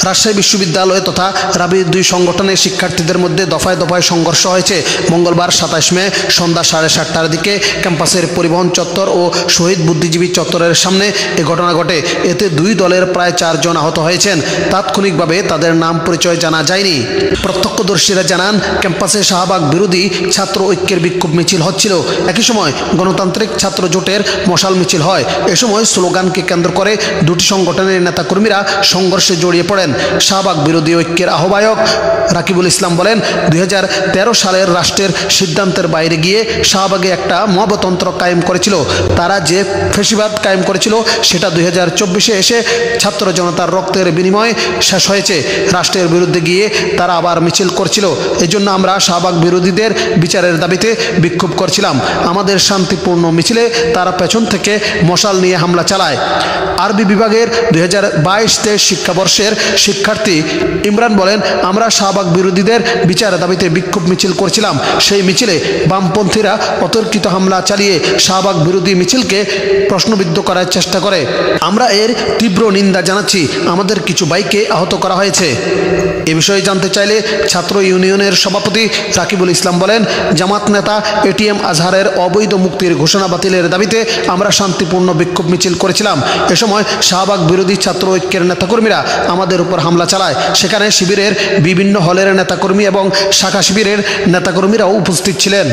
রাজশাহী বিশ্ববিদ্যালয় তথা রাবি দুই সংগঠনের শিক্ষার্থীদের মধ্যে দফায় দফায় সংঘর্ষ হয়েছে। মঙ্গলবার 27 মে সন্ধ্যা 7:30টার দিকে ক্যাম্পাসের পরিবহন চত্বর ও শহীদ বুদ্ধিজীবী চত্বরের সামনে এ ঘটনা ঘটে। এতে দুই দলের প্রায় 4 জন আহত হয়েছেন। তাৎক্ষণিকভাবে তাদের নাম পরিচয় জানা যায়নি। প্রত্যক্ষদর্শীরা জানান, ক্যাম্পাসে শাহবাগ বিরোধী ছাত্র ঐক্যের বিক্ষোভ মিছিল হচ্ছিল। একই সময় গণতান্ত্রিক ছাত্র জোটের মশাল মিছিল হয়। এ সময় স্লোগানকে কেন্দ্র করে দুটি সংগঠনের নেতাকর্মীরা সংঘর্ষে জড়িয়ে পড়েন। শাহবাগ বিরোধী ঐক্যের আহ্বায়ক রাকিবুল ইসলাম বলেন, 2013 সালের রাষ্ট্রের সিদ্ধান্তের বাইরে গিয়ে শাহবাগে একটা মবতন্ত্র কায়েম করেছিল। তারা যে ফ্যাসিবাদ কায়েম করেছিল সেটা 2024-এ এসে ছাত্র জনতার রক্তের বিনিময়ে শেষ হয়েছে। রাষ্ট্রের বিরুদ্ধে গিয়ে তারা আবার মিছিল করছিল। এজন্য আমরা শাহবাগ বিরোধীদের বিচারের দাবিতে বিক্ষোভ করছিলাম। আমাদের শান্তিপূর্ণ মিছিলে তারা পেছন থেকে মশাল নিয়ে হামলা চালায়। আরবি বিভাগের 2022-23 শিক্ষাবর্ষের শিক্ষার্থী ইমরান বলেন, আমরা শাহবাগ বিরোধীদের বিচারের দাবিতে বিক্ষোভ মিছিল করছিলাম। সেই মিছিলে বামপন্থীরা অতর্কিত হামলা চালিয়ে শাহবাগ বিরোধী মিছিলকে প্রশ্নবিদ্ধ করার চেষ্টা করে। আমরা এর তীব্র নিন্দা জানাচ্ছি। আমাদের কিছু বাইকে আহত করা হয়েছে। এ বিষয়ে জানতে চাইলে ছাত্র ইউনিয়নের সভাপতি রাকিবুল ইসলাম বলেন, জামাত নেতা এটিএম আজহারের অবৈধ মুক্তির ঘোষণা বাতিলের দাবিতে আমরা শান্তিপূর্ণ বিক্ষোভ মিছিল করেছিলাম। এ সময় শাহবাগ বিরোধী ছাত্র ঐক্যের নেতাকর্মীরা আমাদের উপর হামলা চালায়। সেখানে শিবিরের বিভিন্ন হলের নেতাকর্মী এবং শাখা শিবিরের নেতাকর্মীরাও উপস্থিত ছিলেন।